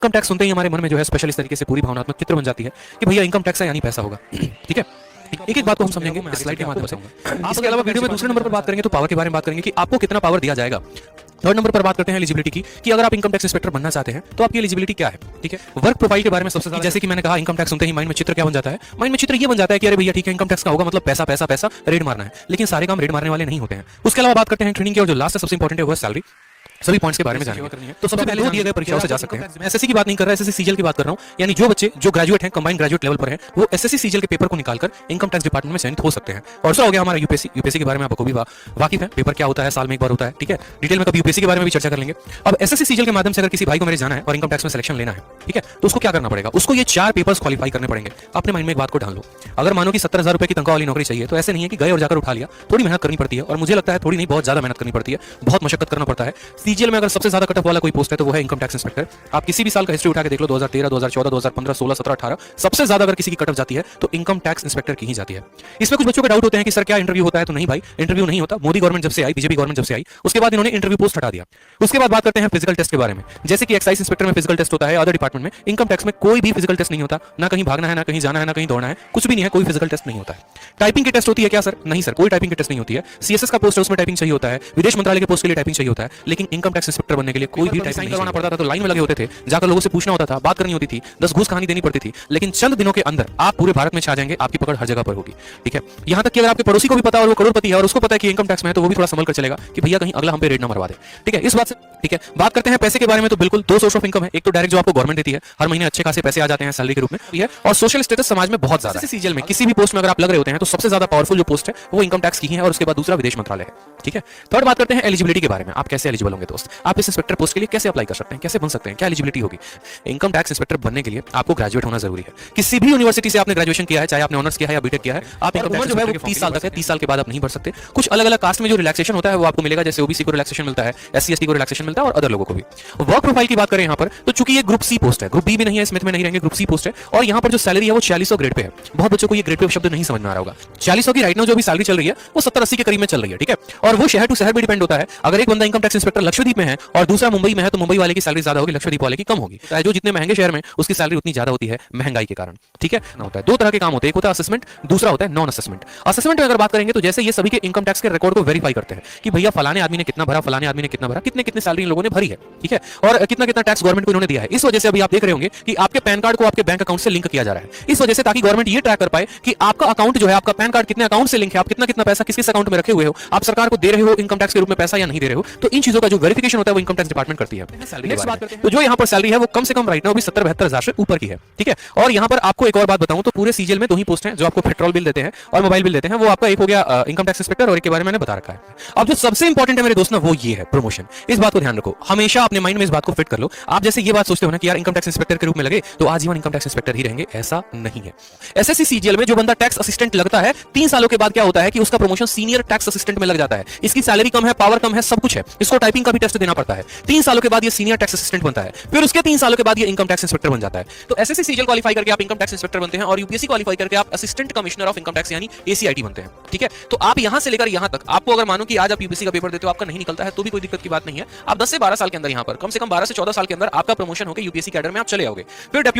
Income tax सुनते ही हमारे मन में जो है स्पेशल इस तरीके से पूरी भावनात्मक चित्र बन जाती है कि भैया इनकम टैक्स है यानी पैसा होगा। ठीक है, एक एक बात को हम समझेंगे इस स्लाइड के माध्यम से। इसके अलावा वीडियो में दूसरे नंबर पर बात करेंगे तो पावर के बारे में बात करेंगे कि आपको कितना पावर दिया जाएगा। थर्ड नंबर पर बात करते हैं एलिजिबिलिटी की कि अगर आप इनकम टैक्स इंस्पेक्टर बनना चाहते हैं तो आपकी एलिजिबिलिटी क्या है। ठीक है, वर्क प्रोफाइल के बारे में सबसे ज्यादा, जैसे कि मैंने कहा, इनकम टैक्स सुनते ही माइंड में चित्र क्या बन जाता है? माइंड में चित्र ये बन जाता है कि अरे भैया ठीक है, इनकम टैक्स का होगा मतलब पैसा पैसा पैसा, रेड मारना है। लेकिन सारे काम रेड मारने वाले नहीं होते हैं। उसके अलावा बात करते हैं ट्रेनिंग की, और जो लास्ट है सबसे इंपॉर्टेंट है वो है सैलरी। सभी पॉइंट्स के बारे में जानेंगे। तो सबसे पहले दिए गए परीक्षाओं से जा सकते हैं। मैं एसएससी की बात नहीं कर रहा, एसएससी सीजीएल की बात कर रहा हूं। यानी जो बच्चे जो ग्रेजुएट हैं, कंबाइंड ग्रेजुएट लेवल पर हैं, वो एसएससी सीजीएल के पेपर को निकालकर इनकम टैक्स डिपार्टमेंट में चयनित हो सकते हैं। और दूसरा हो गया हमारा यूपीएससी। यूपीएससी के बारे में आपको भी वाकिफ है, पेपर क्या होता है, साल में एक बार होता है। ठीक है, डिटेल में कभी यूपीएससी के बारे में भी चर्चा कर लेंगे। अब एसएससी सीजीएल के माध्यम से अगर किसी भाई को मेरे जाना है और इनकम टैक्स में सिलेक्शन लेना है, ठीक है, तो उसको क्या करना पड़ेगा? उसको ये 4 पेपर्स क्वालिफाई करने पड़ेंगे। अपने माइंड में एक बात को ढाल लो। अगर मानो कि 70,000 रुपए की तनख्वाह वाली नौकरी चाहिए, तो ऐसे नहीं है कि गए और जाकर उठा लिया। थोड़ी मेहनत करनी पड़ती है, और मुझे लगता है थोड़ी नहीं, बहुत ज्यादा मेहनत करनी पड़ती है, बहुत मशक्कत करना पड़ता है। सीजीएल में अगर सबसे ज्यादा कटअप वाला कोई पोस्ट है तो वो है इनकम टैक्स इंस्पेक्टर। आप किसी भी साल का हिस्ट्री उठा के देख लो, 2013, 2014, 2015, 16, 17, 18, सबसे ज्यादा अगर किसी की कटअप जाती है तो इनकम टैक्स इंस्पेक्टर की ही जाती है। इसमें कुछ बच्चों के डाउट होते हैं कि सर क्या इंटरव्यू होता है? तो नहीं भाई, इंटरव्यू नहीं होता। मोदी गवर्नमेंट जब से आई, बीजेपी गवर्नमेंट जब से आई, उसके बाद इन्होंने इंटरव्यू पोस्ट हटा दिया। उसके बाद बात करते हैं फिजिकल टेस्ट के बारे में। जैसे कि एक्साइज इंस्पेक्टर में फिजिकल टेस्ट होता है, अदर डिपार्टमेंट में, इनकम टैक्स में कोई भी फिजिकल टेस्ट नहीं होता। ना कहीं भागना है, ना कहीं जाना है, ना कहीं दौड़ना है, कुछ भी नहीं है, कोई फिजिकल टेस्ट नहीं होता है। टाइपिंग की टेस्ट होती है क्या सर? नहीं सर, कोई टाइपिंग की टेस्ट नहीं होती है। सीएसएस का पोस्ट है, उसमें टाइपिंग चाहिए होता है। विदेश मंत्रालय के पोस्ट के लिए टाइपिंग चाहिए होता है। लेकिन इनकम टैक्स इंस्पेक्टर बनने के लिए कोई भी टाइपिंग करवाना पड़ता था तो लाइन में लगे होते थे, जाकर लोगों से पूछना होता था, बात करनी होती थी, 10 घूस कहानी देनी पड़ती थी। लेकिन चंद दिनों के अंदर आप पूरे भारत में छा जाएंगे, आपकी पकड़ हर जगह पर होगी। ठीक है, यहां तक कि अगर आपके पड़ोसी को भी पता है और वो करोड़पति है और उसको पता है कि इनकम टैक्स में है, तो वो भी थोड़ा संभल कर चलेगा कि भैया कहीं अगला हम पे रेड ना मरवा दे। ठीक है, इस बात से ठीक है। बात करते हैं पैसे के बारे में, तो बिल्कुल 2 सोर्स ऑफ इनकम है। एक तो डायरेक्ट जो आपको गवर्नमेंट देती है, हर महीने अच्छे खासे पैसे आ जाते हैं सैलरी के रूप में, ये है। और सोशल स्टेटस समाज में बहुत ज्यादा है। सीजीएल में किसी भी पोस्ट में अगर आप लग रहे होते हैं तो सबसे ज्यादा पावरफुल जो पोस्ट है वो इनकम टैक्स की है, और उसके बाद दूसरा विदेश मंत्रालय है। ठीक है, थर्ड बात करते हैं एलिजिबिलिटी के बारे में। आप कैसे एलिजिबल होंगे दोस्त? आप इस इंस्पेक्टर पोस्ट के लिए कैसे अप्लाई कर सकते हैं, कैसे बन सकते हैं, क्या एलिजिबिलिटी होगी? इनकम टैक्स इंस्पेक्टर बनने के लिए आपको ग्रेजुएट होना जरूरी है। किसी भी यूनिवर्सिटी से आपने ग्रेजुएशन किया है, चाहे आपने ऑनर्स किया है या बीटेक किया है, आप इनकम टैक्स जो है वो 30 साल तक है। 30 साल के बाद आप नहीं भर सकते। कुछ अलग अलग कास्ट में जो रिलैक्सेशन होता है वो आपको मिलेगा, जैसे ओबीसी को रिलैक्सेशन मिलता है, एससी एसटी को रिलैक्सेशन मिलता है, और अदर लोगों को भी। वर्क प्रोफाइल की बात करें यहाँ पर, तो चूंकि ये ग्रुप सी पोस्ट है, ग्रुप बी भी नहीं है, स्मिथ में नहीं रहेंगे, ग्रुप सी पोस्ट है। और यहाँ पर जो सैलरी है वो 4600 ग्रेड पे है। बहुत बच्चों को ये ग्रेड पे शब्द नहीं समझ में आ रहा होगा। 4600 की राइट नाउ जो भी सैलरी चल रही है वो 70-80 के करीब में चल रही है। ठीक है, और वो शहर टू शहर भी डिपेंड होता है। अगर एक बंदा इनकम टैक्स इंस्पेक्टर लक्षद्वीप में है और दूसरा मुंबई में है, तो मुंबई वाले की सैलरी ज्यादा होगी, लक्षद्वीप वाले की कम होगी। जो जितने महंगे शहर में उसकी सैलरी उतनी ज्यादा होती है महंगाई के कारण। ठीक है, ना होता है। 2 तरह के काम होते हैं, एक होता है असेसमेंट, दूसरा होता है नॉन असेसमेंट। असेसमेंट में अगर बात करेंगे तो जैसे ये सभी के इनकम टैक्स के रिकॉर्ड को वेरीफाई करते हैं कि भैया फलाने आदमी ने कितना भरा, फलाने आदमी ने कितना भरा, कितने कितने सैलरी इन लोगों ने भरी है। ठीक है, और कितना कितना टैक्स गवर्नमेंट को इन्होंने दिया है। इस वजह से अभी आप देख रहे होंगे कि आपके पैन कार्ड को आपके बैंक अकाउंट से लिंक किया जा रहा है। इस वजह से ताकि गवर्नमेंट ये ट्रैक कर पाए कि आपका अकाउंट जो है, आपका पैन कार्ड कितने अकाउंट से लिंक है, आप कितना कितना पैसा किस किस अकाउंट में रखे हुए हो, आप सरकार को दे रहे हो इनकम टैक्स के रूप में पैसा या नहीं दे रहे हो। तो इन चीजों का जो वेरिफिकेशन होता है वो इनकम टैक्स डिपार्टमेंट करती है। नेक्स्ट बात करते हैं, तो जो यहाँ पर सैलरी है वो कम से कम राइट नाउ भी 70-72 हजार से ऊपर की है। ठीक है, और यहाँ पर आपको एक और बात बताऊं तो पूरे सीजीएल में 2 ही पोस्ट हैं जो आपको पेट्रोल बिल देते हैं और मोबाइल बिल देते हैं। वो आपका एक हो गया इनकम टैक्स इंस्पेक्टर, और एक के बारे में मैंने बता रखा है। अब जो सबसे इंपॉर्टेंट है मेरे दोस्त ना, वो ये है प्रमोशन। इस बात को ध्यान रखो, हमेशा अपने माइंड में इस बात को फिट कर लो। आप जैसे ये बात सोचते हो ना कि यार इनकम टैक्स इंस्पेक्टर के रूप में लगे तो आजीवन इनकम टैक्स इंस्पेक्टर ही रहेंगे, ऐसा नहीं है। एसएससी सीजीएल में जो बंदा टैक्स असिस्टेंट लगता है, 3 सालों के बाद क्या होता है कि उसका प्रमोशन सीनियर टैक्स असिस्टेंट में लग जाता है। इसकी सैलरी कम है, पावर कम है, सब कुछ है, इसको टाइपिंग का भी टेस्ट देना पड़ता है। 3 सालों के बाद ये सीनियर टैक्स असिस्टेंट बनता है, फिर उसके 3 सालों के बाद ये इनकम टैक्स इंस्पेक्टर बन जाता है। तो एसएससी सीजीएल क्वालिफाई करके आप इनकम टैक्स इंस्पेक्टर बनते हैं, और यूपीएससी क्वालिफाई करके आप assistant commissioner of income tax यानी एसीआईटी बनते हैं। ठीक है, तो आप यहां से लेकर यहां तक, आपको अगर मानो कि आज आप यूपीएससी का पेपर देते हो, आपका नहीं निकलता है, तो भी कोई दिक्कत की बात नहीं है। आप 10 से 12 साल के अंदर, यहां पर कम से कम 12 से 14 साल के अंदर आपका प्रमोशन होकर यूपीएससी कैडर में आप चले आओगे। फिर